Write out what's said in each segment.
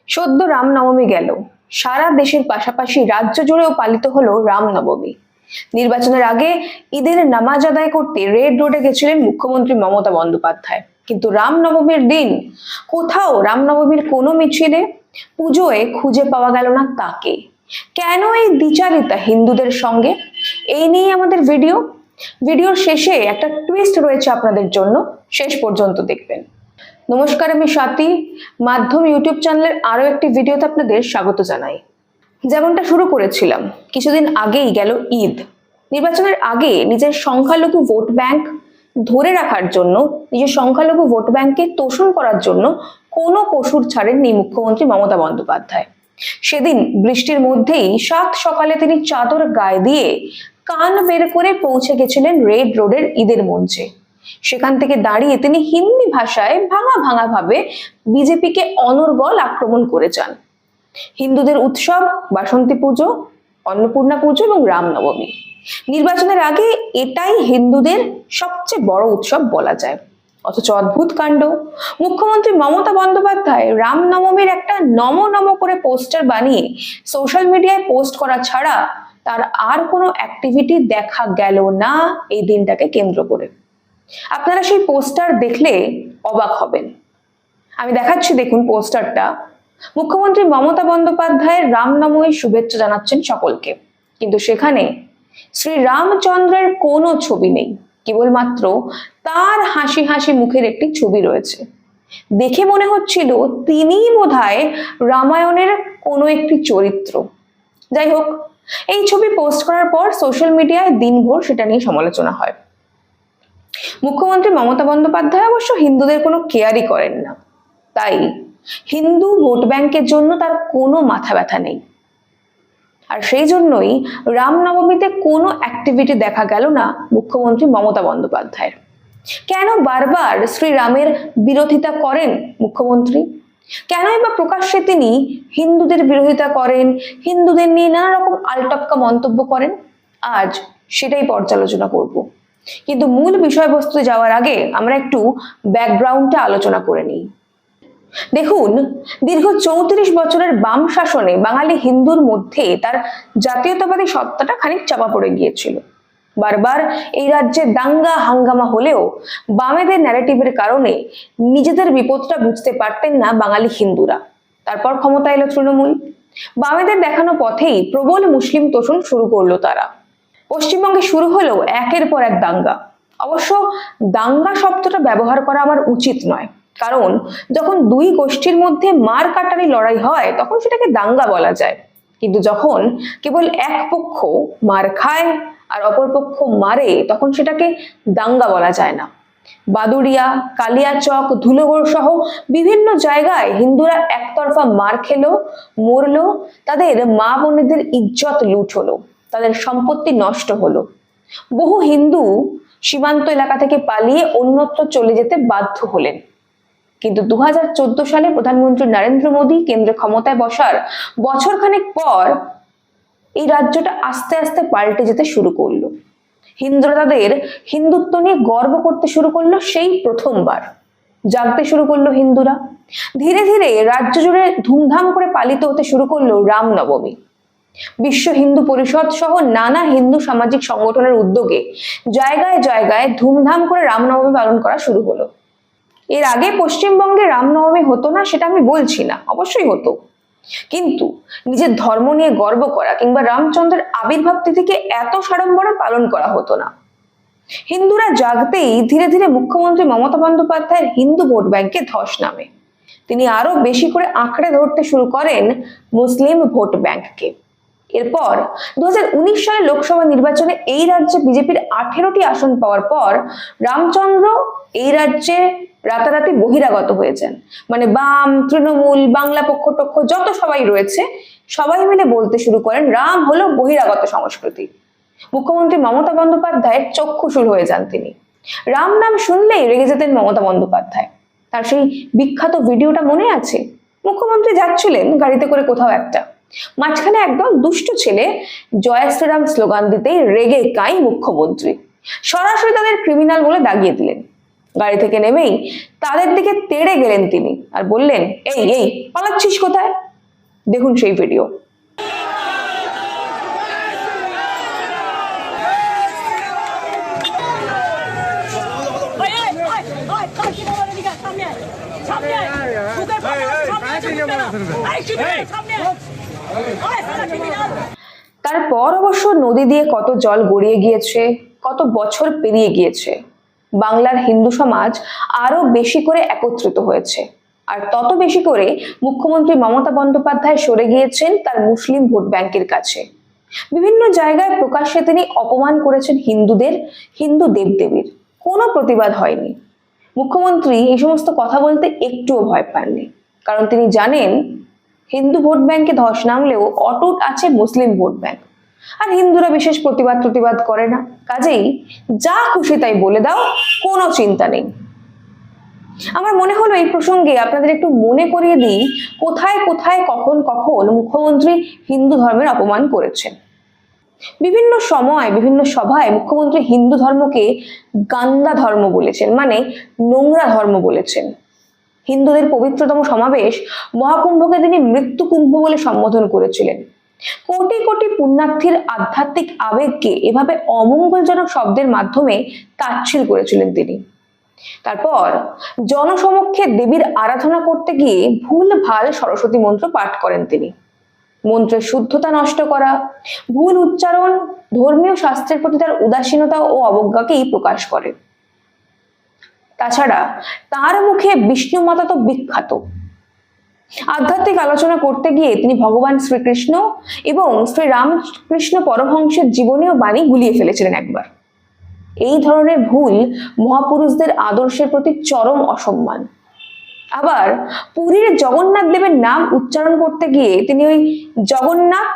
সদ্য রামনবমী গেল, সারা দেশের পাশাপাশি রাজ্য জুড়েও পালিত হলো রামনবমী। নির্বাচনের আগে ঈদের নামাজ আদায় করতে রেড রোডে গেছিলেন মুখ্যমন্ত্রী মমতা বন্দ্যোপাধ্যায়, কিন্তু রামনবমীর দিন কোথাও রামনবমীর কোনো মিছিলে পুজোয় খুঁজে পাওয়া গেল না তাকে। কেন এই দ্বিচারিতা হিন্দুদের সঙ্গে? এই নিয়ে আমাদের ভিডিওর শেষে একটা টুইস্ট রয়েছে আপনাদের জন্য, শেষ পর্যন্ত দেখবেন। নমস্কার, আমি স্বাতী। মাধ্যম ইউটিউব চ্যানেলের আরো একটি ভিডিওতে আপনাদের স্বাগত জানাই। যেমনটা শুরু করেছিলাম, কিছুদিন আগেই গেল ঈদ। নির্বাচনের আগে নিজের সংখ্যালঘু ভোট ব্যাংক ধরে রাখার জন্য, নিজের সংখ্যালঘু ভোট ব্যাংককে তোষণ করার জন্য কোনো কসুর ছাড়েননি মুখ্যমন্ত্রী মমতা বন্দ্যোপাধ্যায়। সেদিন বৃষ্টির মধ্যেই সাত সকালে তিনি চাদর গায়ে দিয়ে কান বের করে পৌঁছে গেছিলেন রেড রোডের ঈদের মঞ্চে। সেখান থেকে দাঁড়িয়ে তিনি হিন্দি ভাষায় ভাঙা ভাঙা ভাবে বিজেপিকে অনর্গল আক্রমণ করে যান। হিন্দুদের উৎসব বাসন্তী পুজো, অন্নপূর্ণা পুজো এবং রামনবমী। নির্বাচনের আগে এটাই হিন্দুদের সবচেয়ে বড় উৎসব বলা যায়। অথচ অদ্ভুত কাণ্ড, মুখ্যমন্ত্রী মমতা বন্দ্যোপাধ্যায় রামনবমীর একটা নম নম করে পোস্টার বানিয়ে সোশ্যাল মিডিয়ায় পোস্ট করা ছাড়া তার আর কোনো অ্যাক্টিভিটি দেখা গেল না এই দিনটাকে কেন্দ্র করে। আপনারা সেই পোস্টার দেখলে অবাক হবেন। আমি দেখাচ্ছি, দেখুন পোস্টারটা। মুখ্যমন্ত্রী মমতা বন্দ্যোপাধ্যায়ের রামনবমীর শুভেচ্ছা জানাচ্ছেন সকলকে, কিন্তু সেখানে শ্রী রামচন্দ্রের কোনো ছবি নেই, কেবলমাত্র তার হাসি হাসি মুখের একটি ছবি রয়েছে। দেখে মনে হচ্ছিল তিনিই বোধহয় রামায়ণের কোনো একটি চরিত্র। যাই হোক, এই ছবি পোস্ট করার পর সোশ্যাল মিডিয়ায় দিনভর সেটা নিয়ে সমালোচনা হয়। মুখ্যমন্ত্রী মমতা বন্দ্যোপাধ্যায় অবশ্য হিন্দুদের কোনো কেয়ারই করেন না, তাই হিন্দু ভোট ব্যাংকের জন্য তার কোনো মাথা ব্যথা নেই। আর সেই জন্যই রামনবমীতে কোনো অ্যাক্টিভিটি দেখা গেল না মুখ্যমন্ত্রী মমতা বন্দ্যোপাধ্যায়ের। কেন বারবার শ্রীরামের বিরোধিতা করেন মুখ্যমন্ত্রী? কেনই বা প্রকাশ্যে তিনি হিন্দুদের বিরোধিতা করেন, হিন্দুদের নিয়ে নানা রকম আলটপকা মন্তব্য করেন? আজ সেটাই পর্যালোচনা করব। কিন্তু মূল বিষয়বস্তুতে যাওয়ার আগে আমরা একটু ব্যাকগ্রাউন্ডটা আলোচনা করে নিই। দেখুন, দীর্ঘ 34 বছরের বাম শাসনে বাঙালি হিন্দুর মধ্যে তার জাতীয়তাবাদী সত্তাটা খানিক চাপা পড়ে গিয়েছিল। বারবার এই রাজ্যে দাঙ্গা হাঙ্গামা হলেও বামেদের ন্যারেটিভের কারণে নিজেদের বিপদটা বুঝতে পারতেন না বাঙালি হিন্দুরা। তারপর ক্ষমতা এলো তৃণমূল। বামেদের দেখানো পথেই প্রবল মুসলিম তোষণ শুরু করলো তারা। পশ্চিমবঙ্গে শুরু হলো একের পর এক দাঙ্গা। অবশ্য দাঙ্গা শব্দটা ব্যবহার করা আমার উচিত নয়, কারণ যখন দুই গোষ্ঠীর মধ্যে মার কাটারি লড়াই হয় তখন সেটাকে দাঙ্গা বলা যায়। কিন্তু যখন কেবল এক পক্ষ মার খায় আর অপর পক্ষ মারে, তখন সেটাকে দাঙ্গা বলা যায় না। বাদুড়িয়া, কালিয়াচক, ধুলোগড় সহ বিভিন্ন জায়গায় হিন্দুরা একতরফা মার খেলো, মরলো, তাদের মা বোনেদের ইজ্জত লুট হলো, তাদের সম্পত্তি নষ্ট হলো। বহু হিন্দু সীমান্ত এলাকা থেকে পালিয়ে অন্যত্র চলে যেতে বাধ্য হলেন। কিন্তু 2014 সালে প্রধানমন্ত্রী নরেন্দ্র মোদী কেন্দ্রে ক্ষমতায় বসার বছরখানেক পর এই রাজ্যটা আস্তে আস্তে পাল্টে যেতে শুরু করলো। হিন্দুরা তাদের হিন্দুত্ব নিয়ে গর্ব করতে শুরু করলো, সেই প্রথমবার জাগতে শুরু করলো হিন্দুরা। ধীরে ধীরে রাজ্য জুড়ে ধুমধাম করে পালিত হতে শুরু করলো রামনবমী। বিশ্ব হিন্দু পরিষদ সহ নানা হিন্দু সামাজিক সংগঠনের উদ্যোগে জায়গায় জায়গায় ধুমধাম করে রামনবমী পালন করা শুরু হলো। এর আগে পশ্চিমবঙ্গে রামনবমী হতো না সেটা আমি বলছি না, অবশ্যই হতো, কিন্তু নিজের ধর্ম নিয়ে গর্ব করা কিংবা রামচন্দ্রের আবির্ভাব তিথিকে এত সাড়ম্বরে পালন করা হতো না। হিন্দুরা জাগতেই ধীরে ধীরে মুখ্যমন্ত্রী মমতা বন্দ্যোপাধ্যায়ের হিন্দু ভোট ব্যাংকে ধস নামে। তিনি আরো বেশি করে আঁকড়ে ধরতে শুরু করেন মুসলিম ভোট ব্যাংককে। এরপর 2019 সালের লোকসভা নির্বাচনে এই রাজ্যে বিজেপির 18টি আসন পাওয়ার পর রামচন্দ্র এই রাজ্যে রাতারাতি বহিরাগত হয়েছেন। মানে বাম, তৃণমূল, বাংলা পক্ষ টক্ষ যত সবাই রয়েছে সবাই মিলে বলতে শুরু করেন রাম হলো বহিরাগত সংস্কৃতি। মুখ্যমন্ত্রী মমতা বন্দ্যোপাধ্যায়ের চক্ষুশূল হয়ে যান তিনি। রাম নাম শুনলেই রেগে যেতেন মমতা বন্দ্যোপাধ্যায়। তার সেই বিখ্যাত ভিডিওটা মনে আছে? মুখ্যমন্ত্রী যাচ্ছিলেন গাড়িতে করে কোথাও একটা, মাঝখানে একদম দুষ্ট ছেলে জয় শ্রীরাম স্লোগান দিতেই রেগে কাই মুখ্যমন্ত্রী সরাসরি তাদের ক্রিমিনাল বলে দাগিয়ে দিলেন। গাড়ি থেকে নেমেই তাদের দিকে তেড়ে গেলেন তিনি আর বললেন, এই এই পালাচ্ছিস কোথায়? দেখুন সেই ভিডিও। তারপর অবশ্য নদী দিয়ে কত জল গড়িয়ে গিয়েছে, কত বছর পেরিয়ে গিয়েছে, বাংলার হিন্দু সমাজ আরো বেশি করে একত্রিত হয়েছে, আর তত বেশি করে মুখ্যমন্ত্রী মমতা বন্দ্যোপাধ্যায় সরে গিয়েছেন তার মুসলিম ভোট ব্যাংকের কাছে। বিভিন্ন জায়গায় প্রকাশ্যে তিনি অপমান করেছেন হিন্দুদের, হিন্দু দেবদেবীর, কোনো প্রতিবাদ হয়নি। মুখ্যমন্ত্রী এই সমস্ত কথা বলতে একটুও ভয় পাননি, কারণ তিনি জানেন হিন্দু ভোট ব্যাংকে ধস নামলেও অটুট আছে মুসলিম ভোট ব্যাংক, আর হিন্দুরা বিশেষ প্রতিবাদ করে না, কাজেই যা খুশি তাই বলে দাও, কোনো চিন্তা নেই। আমার মনে হলো এই প্রসঙ্গে আপনাদের একটু মনে করিয়ে দিই কোথায় কোথায় কখন কখন মুখ্যমন্ত্রী হিন্দু ধর্মের অপমান করেছেন। বিভিন্ন সময় বিভিন্ন সভায় মুখ্যমন্ত্রী হিন্দু ধর্মকে গান্দা ধর্ম বলেছেন, মানে নোংরা ধর্ম বলেছেন। হিন্দুদের পবিত্রতম সমাবেশ মহাকুম্ভকে তিনি মৃত্যু কুম্ভ বলে সম্বোধন করেছিলেন। কোটি কোটি পুণ্যার্থীর আধ্যাত্মিক আবেগকে এভাবে অমঙ্গলজনক শব্দের মাধ্যমে তাচ্ছিল করেছিলেন তিনি। তারপর জনসমক্ষে দেবীর আরাধনা করতে গিয়ে ভুলভাল সরস্বতী মন্ত্র পাঠ করেন তিনি। মন্ত্রের শুদ্ধতা নষ্ট করা, ভুল উচ্চারণ ধর্মীয় শাস্ত্রের প্রতি তার উদাসীনতা ও অবজ্ঞাকেই প্রকাশ করে। তাছাড়া তার মুখে বিষ্ণু মাতা তো বিখ্যাত। আধ্যাত্মিক আলোচনা করতে গিয়ে তিনি ভগবান শ্রীকৃষ্ণ এবং শ্রী রামকৃষ্ণ পরমহংসের জীবনী ও বাণী গুলিয়ে ফেলেছিলেন একবার। এই ধরনের ভুল মহাপুরুষদের আদর্শের প্রতি চরম অসম্মান। আবার পুরীর জগন্নাথ দেবের নাম উচ্চারণ করতে গিয়ে তিনি ওই জগন্নাথ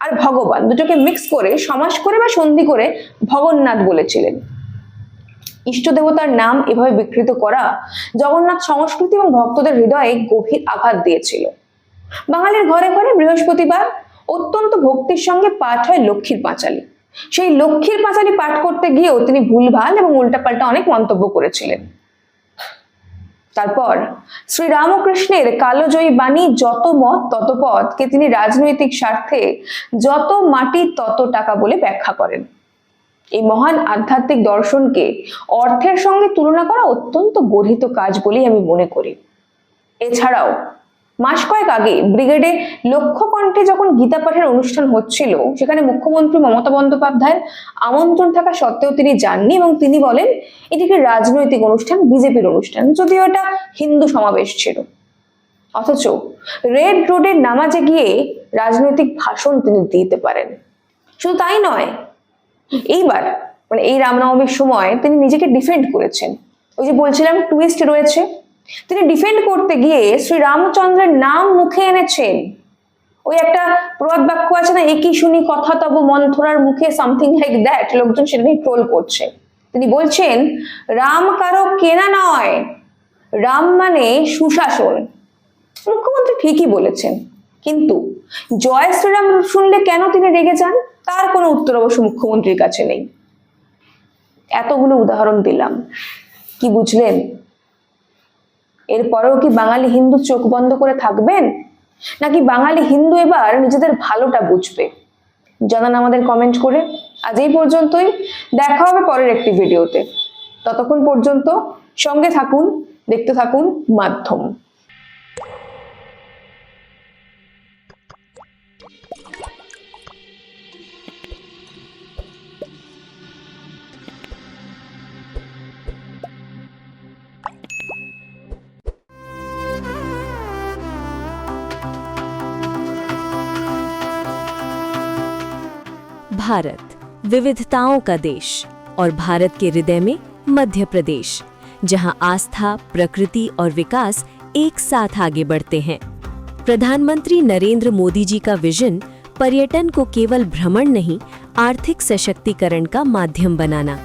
আর ভগবান দুটোকে মিক্স করে সমাস করে বা সন্ধি করে ভগন্নাথ বলেছিলেন। ইষ্ট দেবতার নাম এভাবে বিকৃত করা জগন্নাথ সংস্কৃতি এবং ভক্তদের হৃদয়ে গভীর আঘাত দিয়েছিল। বাঙালির ঘরে ঘরে বৃহস্পতিবার অত্যন্ত ভক্তির সঙ্গে পাঠ হয় লক্ষ্মীর পাঁচালী। সেই লক্ষ্মীর পাঁচালী পাঠ করতে গিয়েও তিনি ভুলভাল এবং উল্টাপাল্টা অনেক মন্তব্য করেছিলেন। তারপর শ্রীরামকৃষ্ণের কালোজয়ী বাণী যত মত তত পথকে তিনি রাজনৈতিক স্বার্থে যত মাটি তত টাকা বলে ব্যাখ্যা করেন। এই মহান আধ্যাত্মিক দর্শনকে অর্থের সঙ্গে তুলনা করা অত্যন্ত গর্হিত কাজ বলেই আমি মনে করি। এছাড়াও মাস কয়েক আগে ব্রিগেডে লক্ষ্যকণ্ঠে যখন গীতা পাঠের অনুষ্ঠান হচ্ছিল, সেখানে মুখ্যমন্ত্রী মমতা বন্দ্যোপাধ্যায়ের আমন্ত্রণ থাকা সত্ত্বেও তিনি যাননি এবং তিনি বলেন এটিকে রাজনৈতিক অনুষ্ঠান, বিজেপির অনুষ্ঠান, যদিও এটা হিন্দু সমাবেশ ছিল। অথচ রেড রোডের নামাজে গিয়ে রাজনৈতিক ভাষণ তিনি দিতে পারেন। শুধু তাই নয়, এইবার মানে এই রামনবমীর সময় তিনি নিজেকে ডিফেন্ড করেছেন। ওই যে বলছিলাম টুইস্ট রয়েছে, তিনি ডিফেন্ড করতে গিয়ে শ্রী রামচন্দ্রের নাম মুখে এনেছেন। ওই একটা প্রবাদ বাক্য আছে না, একই শুনি কথা তব মন্থরার মুখে, সামথিং লাইক দ্যাট, লোকজন সেটা নিয়ে ট্রোল করছে। তিনি বলছেন রাম কারো কেনা নয়, রাম মানে সুশাসন। মুখ্যমন্ত্রী ঠিকই বলেছেন, কিন্তু জয় শ্রীরাম শুনলে কেন তিনি রেগে যান তার কোনো উত্তর অবশ্য মুখ্যমন্ত্রীর কাছে নেই। এতগুলো উদাহরণ দিলাম, কি বুঝলেন? এরপরেও কি বাঙালি হিন্দু চোখ বন্ধ করে থাকবেন, নাকি বাঙালি হিন্দু এবার নিজেদের ভালোটা বুঝবে? জানান আমাদের কমেন্ট করে। আজ এই পর্যন্তই, দেখা হবে পরের একটি ভিডিওতে। ততক্ষণ পর্যন্ত সঙ্গে থাকুন, দেখতে থাকুন মাধ্যম। भारत विविधताओं का देश और भारत के हृदय में मध्य प्रदेश, जहां आस्था, प्रकृति और विकास एक साथ आगे बढ़ते हैं। प्रधानमंत्री नरेंद्र मोदी जी का विजन पर्यटन को केवल भ्रमण नहीं, आर्थिक सशक्तिकरण का माध्यम बनाना,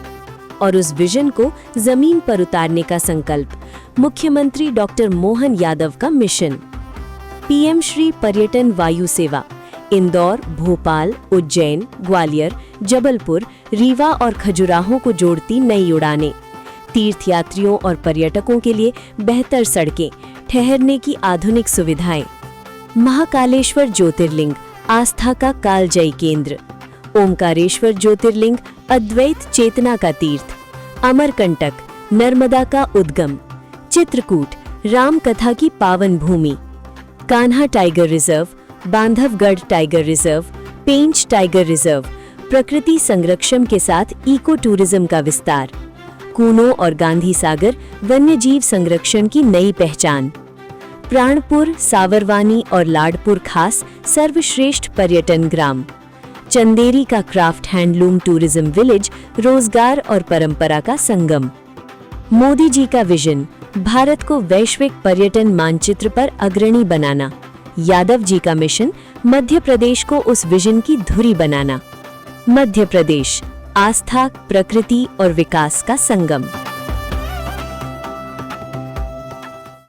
और उस विजन को जमीन पर उतारने का संकल्प मुख्यमंत्री डॉक्टर मोहन यादव का मिशन। पीएम श्री पर्यटन वायु सेवा इंदौर, भोपाल, उज्जैन, ग्वालियर, जबलपुर, रीवा और खजुराहो को जोड़ती नई उड़ानें। तीर्थयात्रियों और पर्यटकों के लिए बेहतर सड़कें, ठहरने की आधुनिक सुविधाएं। महाकालेश्वर ज्योतिर्लिंग आस्था का कालजयी केंद्र। ओमकारेश्वर ज्योतिर्लिंग अद्वैत चेतना का तीर्थ। अमरकंटक नर्मदा का उद्गम। चित्रकूट राम कथा की पावन भूमि। Kanha tiger reserve, Bandhavgarh tiger reserve, Pench tiger reserve, प्रकृति संरक्षण के साथ इको टूरिज्म का विस्तार। कूनो और गांधी सागर वन्यजीव संरक्षण की नई पहचान। प्राणपुर, सावरवानी और लाडपुर खास सर्वश्रेष्ठ पर्यटन ग्राम। चंदेरी का क्राफ्ट हैंडलूम टूरिज्म विलेज रोजगार और परंपरा का संगम। मोदी जी का विजन भारत को वैश्विक पर्यटन मानचित्र पर अग्रणी बनाना। यादव जी का मिशन मध्य प्रदेश को उस विजन की धुरी बनाना। मध्य प्रदेश आस्था, प्रकृति और विकास का संगम।